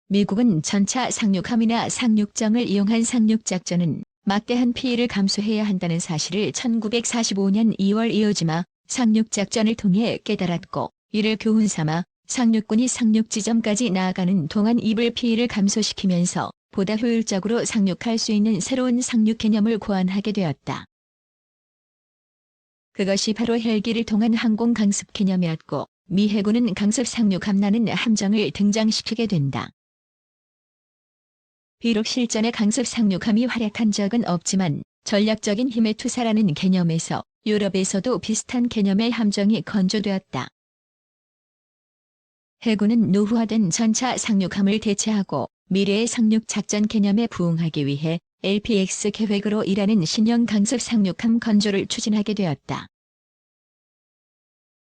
미국은 전차 상륙함이나 상륙정을 이용한 상륙작전은 막대한 피해를 감수해야 한다는 사실을 1945년 2월 이오지마 상륙작전을 통해 깨달았고, 이를 교훈삼아 상륙군이 상륙지점까지 나아가는 동안 입을 피해를 감소시키면서 보다 효율적으로 상륙할 수 있는 새로운 상륙 개념을 고안하게 되었다. 그것이 바로 헬기를 통한 항공 강습 개념이었고, 미 해군은 강습 상륙함이라는 함정을 등장시키게 된다. 비록 실전에 강습 상륙함이 활약한 적은 없지만 전략적인 힘의 투사라는 개념에서 유럽에서도 비슷한 개념의 함정이 건조되었다. 해군은 노후화된 전차 상륙함을 대체하고 미래의 상륙 작전 개념에 부응하기 위해 LPX 계획으로 일하는 신형 강습 상륙함 건조를 추진하게 되었다.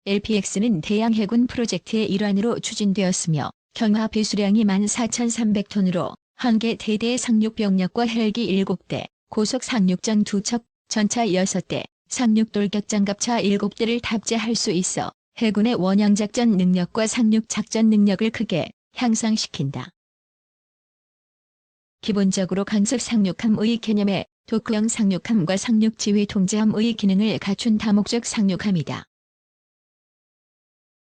LPX는 대양 해군 프로젝트의 일환으로 추진되었으며 경하 배수량이 14,300톤으로 1개 대대의 상륙 병력과 헬기 7대, 고속 상륙정 2척, 전차 6대, 상륙 돌격장갑차 7대를 탑재할 수 있어 해군의 원양작전 능력과 상륙작전 능력을 크게 향상시킨다. 기본적으로 강습 상륙함의 개념에 도크형 상륙함과 상륙지휘 통제함의 기능을 갖춘 다목적 상륙함이다.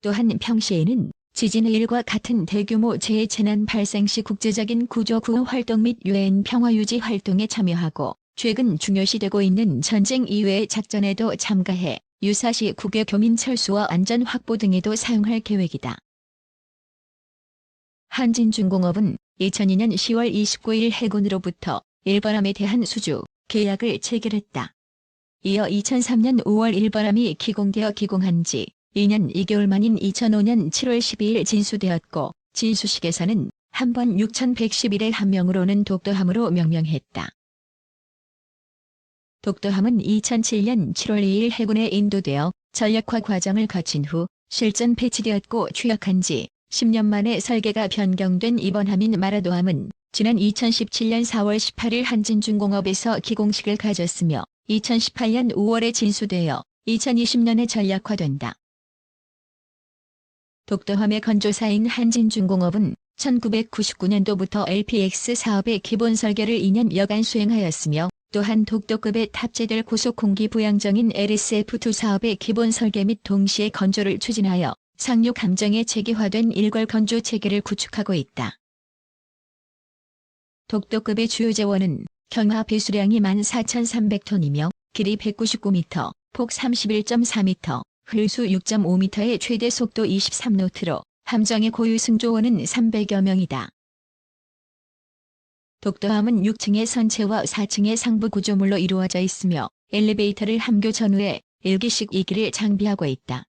또한 평시에는 지진의 일과 같은 대규모 재난 발생 시 국제적인 구조 구호 활동 및 유엔 평화유지 활동에 참여하고 최근 중요시되고 있는 전쟁 이외의 작전에도 참가해 유사시 국외 교민 철수와 안전 확보 등에도 사용할 계획이다. 한진중공업은 2002년 10월 29일 해군으로부터 일본함에 대한 수주 계약을 체결했다. 이어 2003년 5월 일본함이 기공되어 기공한 지 2년 2개월 만인 2005년 7월 12일 진수되었고, 진수식에서는 한 번 6,111의 함명으로는 독도함으로 명명했다. 독도함은 2007년 7월 2일 해군에 인도되어 전력화 과정을 거친 후 실전 배치되었고, 취역한 지 10년 만에 설계가 변경된 이번 함인 마라도함은 지난 2017년 4월 18일 한진중공업에서 기공식을 가졌으며 2018년 5월에 진수되어 2020년에 전략화된다. 독도함의 건조사인 한진중공업은 1999년도부터 LPX 사업의 기본 설계를 2년 여간 수행하였으며, 또한 독도급에 탑재될 고속공기 부양정인 LSF2 사업의 기본 설계 및 동시에 건조를 추진하여 상륙 함정에 체계화된 일괄 건조 체계를 구축하고 있다. 독도급의 주요 제원은 경하 배수량이 14,300톤이며 길이 199m, 폭 31.4m, 흘수 6.5m의 최대 속도 23노트로 함정의 고유 승조원은 300여 명이다. 독도함은 6층의 선체와 4층의 상부 구조물로 이루어져 있으며 엘리베이터를 함교 전후에 1기씩 2기를 장비하고 있다.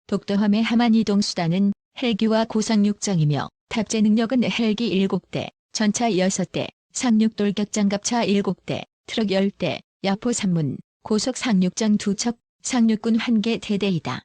독도함의 함안 이동 수단은 헬기와 고상륙정이며 탑재 능력은 헬기 7대, 전차 6대, 상륙 돌격장갑차 7대, 트럭 10대, 야포 3문, 고속 상륙정 2척, 상륙군 1개 대대이다.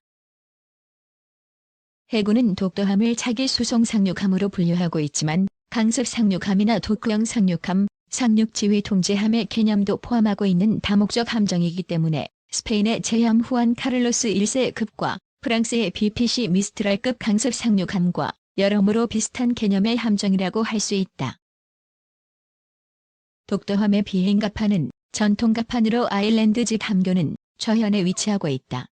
해군은 독도함을 차기 수송 상륙함으로 분류하고 있지만 강습 상륙함이나 도크형 상륙함, 상륙지휘 통제함의 개념도 포함하고 있는 다목적 함정이기 때문에 스페인의 제함 후안 카를로스 1세급과 프랑스의 BPC 미스트랄급 강습 상륙함과 여러모로 비슷한 개념의 함정이라고 할 수 있다. 독도함의 비행갑판은 전통갑판으로 아일랜드직 함교는 좌현에 위치하고 있다.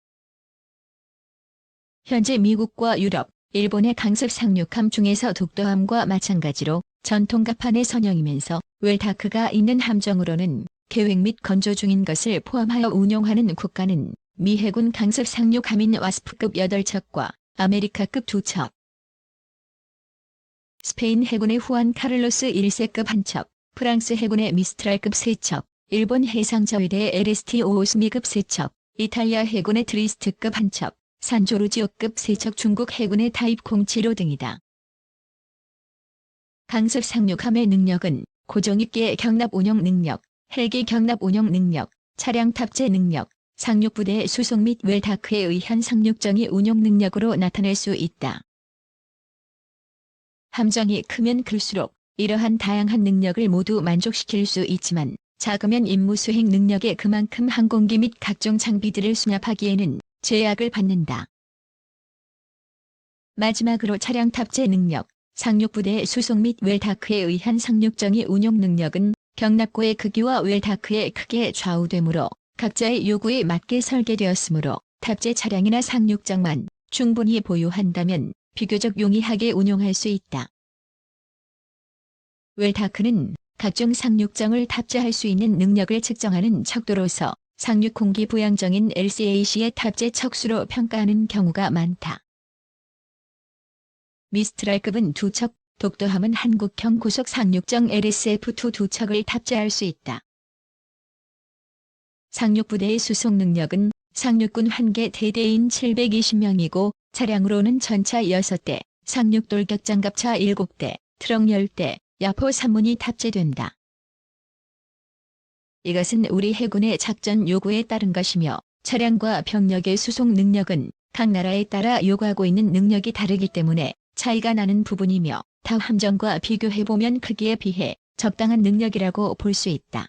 현재 미국과 유럽, 일본의 강습 상륙함 중에서 독도함과 마찬가지로 전통갑판의 선형이면서 웰다크가 있는 함정으로는 계획 및 건조 중인 것을 포함하여 운용하는 국가는 미 해군 강습 상륙함인 와스프급 8척과 아메리카급 2척, 스페인 해군의 후안 카를로스 1세급 1척, 프랑스 해군의 미스트랄급 3척, 일본 해상자위대의 LST 오스미급 3척, 이탈리아 해군의 트리스트급 1척, 산조르지오급 3척, 중국 해군의 타입 075 등이다. 강습 상륙함의 능력은 고정입기의 경납 운용 능력, 헬기 경납 운용 능력, 차량 탑재 능력, 상륙부대의 수송 및 웰다크에 의한 상륙정의 운용 능력으로 나타낼 수 있다. 함정이 크면 클수록 이러한 다양한 능력을 모두 만족시킬 수 있지만 작으면 임무 수행 능력에 그만큼 항공기 및 각종 장비들을 수납하기에는 제약을 받는다. 마지막으로 차량 탑재 능력, 상륙부대 수송 및 웰다크에 의한 상륙정의 운용 능력은 경납고의 크기와 웰다크의 크기에 좌우되므로 각자의 요구에 맞게 설계되었으므로 탑재 차량이나 상륙정만 충분히 보유한다면 비교적 용이하게 운용할 수 있다. 웰다크는 각종 상륙정을 탑재할 수 있는 능력을 측정하는 척도로서 상륙 공기 부양정인 LCAC의 탑재 척수로 평가하는 경우가 많다. 미스트랄급은 2척, 독도함은 한국형 고속 상륙정 LSF2 2척을 탑재할 수 있다. 상륙부대의 수송 능력은 상륙군 1개 대대인 720명이고 차량으로는 전차 6대, 상륙 돌격장갑차 7대, 트럭 10대, 야포 3문이 탑재된다. 이것은 우리 해군의 작전 요구에 따른 것이며 차량과 병력의 수송 능력은 각 나라에 따라 요구하고 있는 능력이 다르기 때문에 차이가 나는 부분이며 타 함정과 비교해보면 크기에 비해 적당한 능력이라고 볼 수 있다.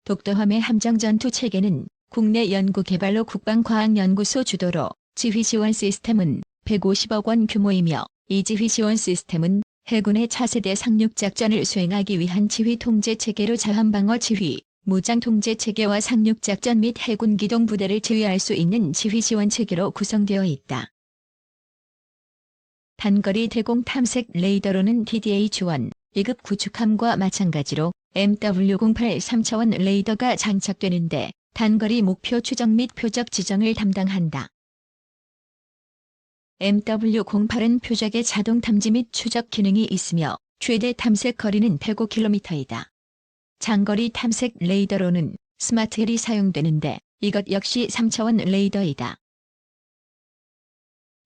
독도함의 함정 전투 체계는 국내 연구개발로 국방과학연구소 주도로 지휘지원 시스템은 150억 원 규모이며 이 지휘지원 시스템은 해군의 차세대 상륙작전을 수행하기 위한 지휘통제체계로 자한방어 지휘, 무장통제체계와 상륙작전 및 해군 기동부대를 지휘할 수 있는 지휘지원체계로 구성되어 있다. 단거리 대공 탐색 레이더로는 DDH-1, 2급 구축함과 마찬가지로 MW-08 3차원 레이더가 장착되는데 단거리 목표 추정 및 표적 지정을 담당한다. MW-08은 표적의 자동 탐지 및 추적 기능이 있으며 최대 탐색 거리는 105km이다. 장거리 탐색 레이더로는 스마트헬이 사용되는데 이것 역시 3차원 레이더이다.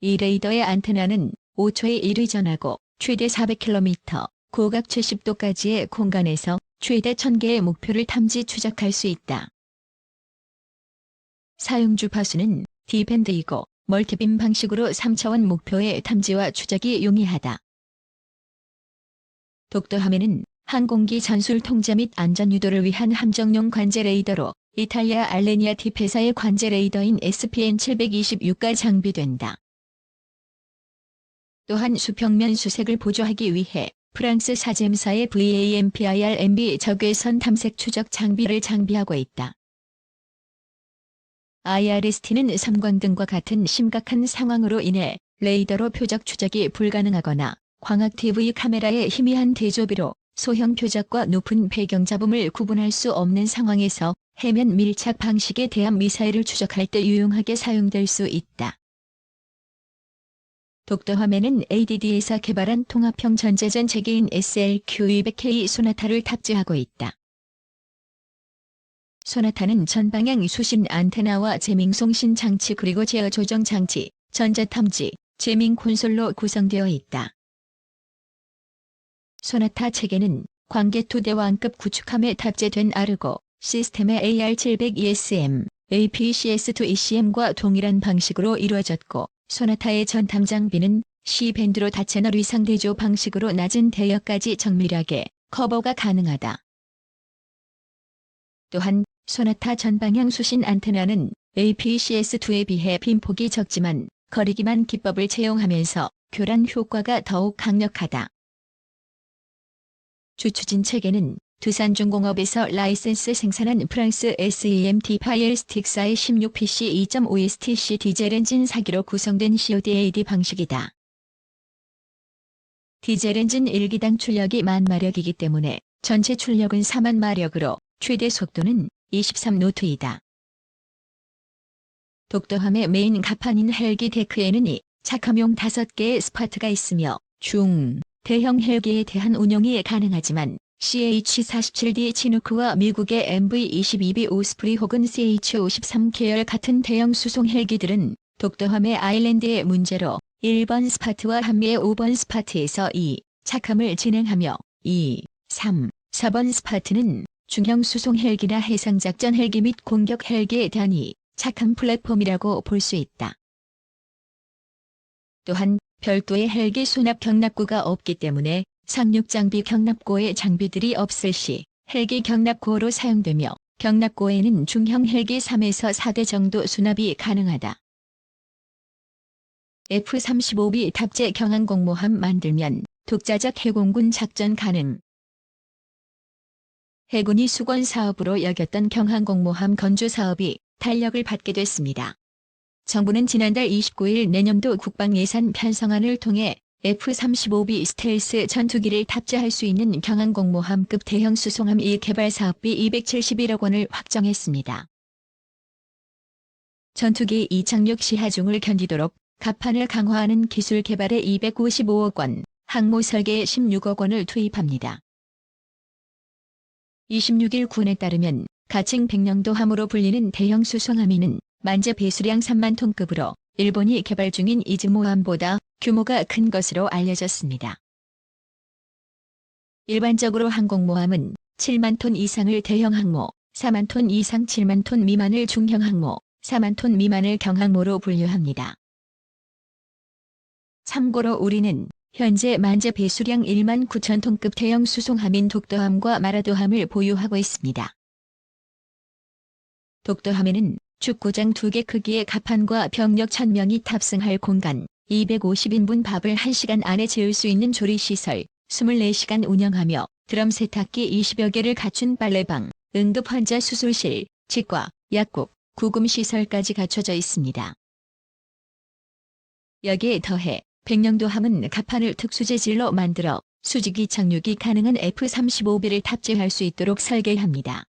이 레이더의 안테나는 5초에 1회전하고 최대 400km, 고각 70도까지의 공간에서 최대 1000개의 목표를 탐지 추적할 수 있다. 사용 주파수는 D밴드이고 멀티빔 방식으로 3차원 목표의 탐지와 추적이 용이하다. 독도함에는 항공기 전술 통제 및 안전 유도를 위한 함정용 관제 레이더로 이탈리아 알레니아 팁회사의 관제 레이더인 SPN726가 장비된다. 또한 수평면 수색을 보조하기 위해 프랑스 사잼사의 VAMPIR-MB 적외선 탐색 추적 장비를 장비하고 있다. IRST는 삼광등과 같은 심각한 상황으로 인해 레이더로 표적 추적이 불가능하거나 광학 TV 카메라의 희미한 대조비로 소형 표적과 높은 배경 잡음을 구분할 수 없는 상황에서 해면 밀착 방식의 대함 미사일을 추적할 때 유용하게 사용될 수 있다. 독도함에는 ADD에서 개발한 통합형 전자전 체계인 SLQ-200K 소나타를 탑재하고 있다. 소나타는 전방향 수신 안테나와 재밍송신 장치 그리고 제어 조정 장치, 전자탐지, 재밍 콘솔로 구성되어 있다. 소나타 체계는 광개2 대왕급 구축함에 탑재된 아르고 시스템의 AR700ESM, APCS2ECM과 동일한 방식으로 이루어졌고 소나타의 전탐 장비는 C밴드로 다채널 위상 대조 방식으로 낮은 대역까지 정밀하게 커버가 가능하다. 또한 소나타 전방향 수신 안테나는 APCS2에 비해 빈폭이 적지만 거리기만 기법을 채용하면서 교란 효과가 더욱 강력하다. 주추진 체계는 두산중공업에서 라이센스 생산한 프랑스 SEMT 파이어스틱사의 16PC 2.5STC 디젤 엔진 4기로 구성된 CODAD 방식이다. 디젤 엔진 1기당 출력이 10,000마력이기 때문에 전체 출력은 40,000마력으로 최대 속도는 23노트이다. 독도함의 메인 갑판인 헬기 데크에는 이 착함용 5개의 스파트가 있으며 중, 대형 헬기에 대한 운용이 가능하지만 CH-47D 치누크와 미국의 MV-22B 오스프리 혹은 CH-53 계열 같은 대형 수송 헬기들은 독도함의 아일랜드의 문제로 1번 스파트와 한미의 5번 스파트에서 이 착함을 진행하며 2, 3, 4번 스파트는 중형 수송 헬기나 해상작전 헬기 및 공격 헬기에 대한 이 착함 플랫폼이라고 볼 수 있다. 또한 별도의 헬기 수납 경납고가 없기 때문에 상륙 장비 경납고에 장비들이 없을 시 헬기 경납고로 사용되며 경납고에는 중형 헬기 3에서 4대 정도 수납이 가능하다. F-35B 탑재 경항공모함 만들면 독자적 해공군 작전 가능. 해군이 수건 사업으로 여겼던 경항공모함 건조 사업이 탄력을 받게 됐습니다. 정부는 지난달 29일 내년도 국방예산 편성안을 통해 F-35B 스텔스 전투기를 탑재할 수 있는 경항공모함급 대형 수송함 2개발 사업비 271억 원을 확정했습니다. 전투기 이착륙 시 하중을 견디도록 갑판을 강화하는 기술 개발에 255억 원, 항모 설계에 16억 원을 투입합니다. 26일 군에 따르면 가칭 백령도함으로 불리는 대형 수송함이는 만재 배수량 3만 톤급으로 일본이 개발 중인 이즈모함보다 규모가 큰 것으로 알려졌습니다. 일반적으로 항공모함은 7만 톤 이상을 대형 항모, 4만 톤 이상 7만 톤 미만을 중형 항모, 4만 톤 미만을 경항모로 분류합니다. 참고로 우리는 현재 만재 배수량 1만 9천 톤급 대형 수송함인 독도함과 마라도함을 보유하고 있습니다. 독도함에는 축구장 2개 크기의 갑판과 병력 1000명이 탑승할 공간, 250인분 밥을 1시간 안에 재울 수 있는 조리시설, 24시간 운영하며 드럼 세탁기 20여 개를 갖춘 빨래방, 응급환자 수술실, 치과, 약국, 구금시설까지 갖춰져 있습니다. 여기에 더해 백령도함은 갑판을 특수재질로 만들어 수직이 착륙이 가능한 F-35B를 탑재할 수 있도록 설계합니다.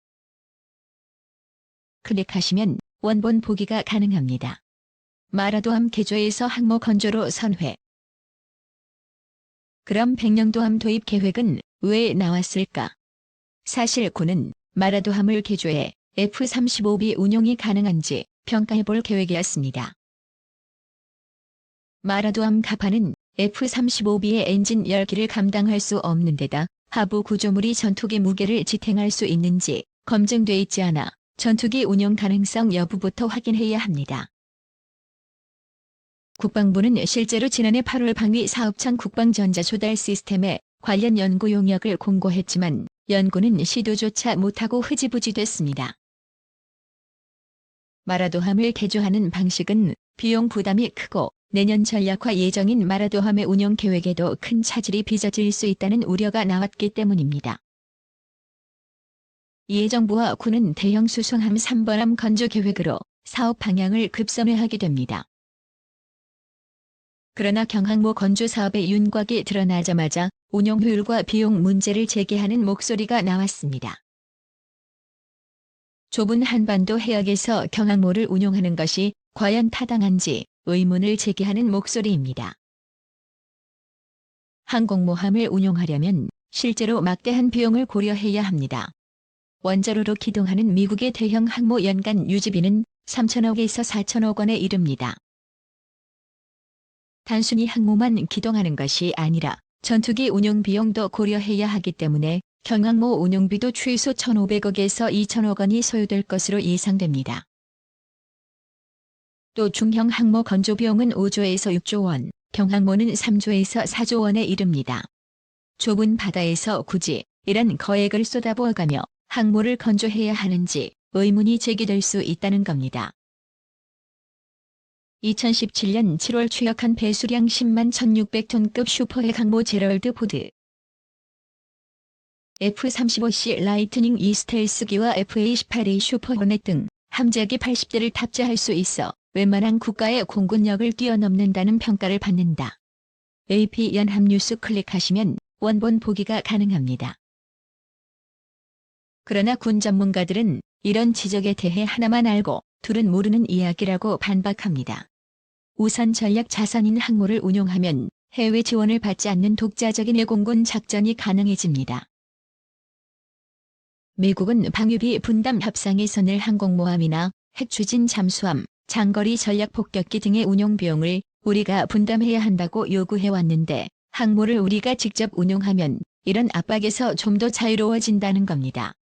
클릭하시면 원본 보기가 가능합니다. 마라도함 개조에서 항모 건조로 선회. 그럼 백령도함 도입 계획은 왜 나왔을까? 사실 군은 마라도함을 개조해 F-35B 운용이 가능한지 평가해볼 계획이었습니다. 마라도함 갑판은 F-35B의 엔진 10기를 감당할 수 없는 데다 하부 구조물이 전투기 무게를 지탱할 수 있는지 검증돼 있지 않아 전투기 운용 가능성 여부부터 확인해야 합니다. 국방부는 실제로 지난해 8월 방위 사업청 국방전자 조달 시스템에 관련 연구 용역을 공고했지만 연구는 시도조차 못하고 흐지부지 됐습니다. 마라도함을 개조하는 방식은 비용 부담이 크고 내년 전략화 예정인 마라도함의 운용 계획에도 큰 차질이 빚어질 수 있다는 우려가 나왔기 때문입니다. 이에 정부와 군은 대형 수송함 3번함 건조 계획으로 사업 방향을 급선회하게 됩니다. 그러나 경항모 건조 사업의 윤곽이 드러나자마자 운용 효율과 비용 문제를 제기하는 목소리가 나왔습니다. 좁은 한반도 해역에서 경항모를 운용하는 것이 과연 타당한지 의문을 제기하는 목소리입니다. 항공모함을 운용하려면 실제로 막대한 비용을 고려해야 합니다. 원자로로 기동하는 미국의 대형 항모 연간 유지비는 3천억에서 4천억 원에 이릅니다. 단순히 항모만 기동하는 것이 아니라 전투기 운용 비용도 고려해야 하기 때문에 경항모 운용비도 최소 1,500억에서 2천억 원이 소요될 것으로 예상됩니다. 또 중형 항모 건조 비용은 5조에서 6조 원, 경항모는 3조에서 4조 원에 이릅니다. 좁은 바다에서 굳이 이런 거액을 쏟아부어가며 항모를 건조해야 하는지 의문이 제기될 수 있다는 겁니다. 2017년 7월 취역한 배수량 10만 1600톤급 슈퍼핵 항모 제럴드 포드. F-35C 라이트닝 E 스텔스기와 F-A-18A 슈퍼호넷 등 함재기 80대를 탑재할 수 있어 웬만한 국가의 공군력을 뛰어넘는다는 평가를 받는다. AP 연합뉴스 클릭하시면 원본 보기가 가능합니다. 그러나 군 전문가들은 이런 지적에 대해 하나만 알고 둘은 모르는 이야기라고 반박합니다. 우선 전략 자산인 항모를 운용하면 해외 지원을 받지 않는 독자적인 해공군 작전이 가능해집니다. 미국은 방위비 분담 협상에서는 항공모함이나 핵추진 잠수함, 장거리 전략폭격기 등의 운용 비용을 우리가 분담해야 한다고 요구해왔는데 항모를 우리가 직접 운용하면 이런 압박에서 좀 더 자유로워진다는 겁니다.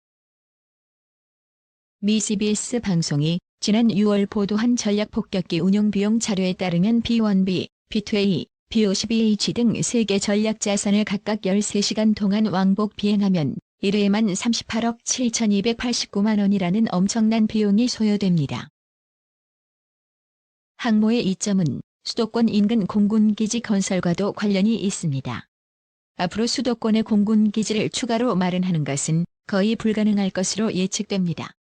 미 CBS 방송이 지난 6월 보도한 전략폭격기 운용 비용 자료에 따르면 B-1B, B-2A, B-52H 등 3개 전략 자산을 각각 13시간 동안 왕복 비행하면 1회에만 38억 7,289만 원이라는 엄청난 비용이 소요됩니다. 항모의 이점은 수도권 인근 공군기지 건설과도 관련이 있습니다. 앞으로 수도권의 공군기지를 추가로 마련하는 것은 거의 불가능할 것으로 예측됩니다.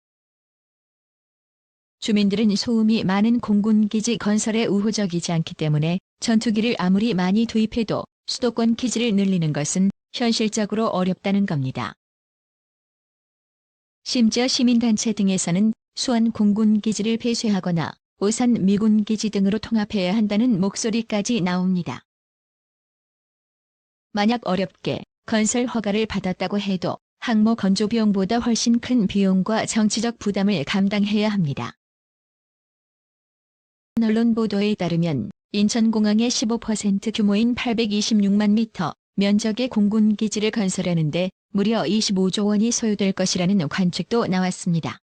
주민들은 소음이 많은 공군기지 건설에 우호적이지 않기 때문에 전투기를 아무리 많이 투입해도 수도권 기지를 늘리는 것은 현실적으로 어렵다는 겁니다. 심지어 시민단체 등에서는 수원 공군기지를 폐쇄하거나 오산 미군기지 등으로 통합해야 한다는 목소리까지 나옵니다. 만약 어렵게 건설 허가를 받았다고 해도 항모 건조 비용보다 훨씬 큰 비용과 정치적 부담을 감당해야 합니다. 언론 보도에 따르면 인천공항의 15% 규모인 826만 미터 면적의 공군기지를 건설하는데 무려 25조 원이 소요될 것이라는 관측도 나왔습니다.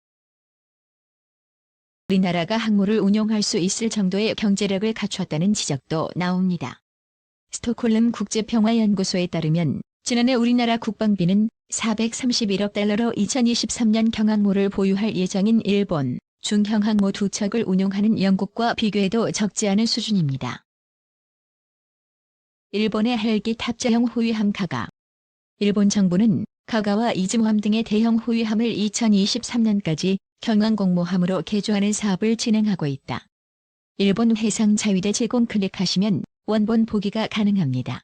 우리나라가 항모를 운용할 수 있을 정도의 경제력을 갖췄다는 지적도 나옵니다. 스톡홀름 국제평화연구소에 따르면 지난해 우리나라 국방비는 431억 달러로 2023년 경항모를 보유할 예정인 일본, 중형항모 2척을 운용하는 영국과 비교해도 적지 않은 수준입니다. 일본의 헬기 탑재형 호위함 가가. 일본 정부는 가가와 이즈모함 등의 대형 호위함을 2023년까지 경항공모함으로 개조하는 사업을 진행하고 있다. 일본 해상자위대 제공 클릭하시면 원본 보기가 가능합니다.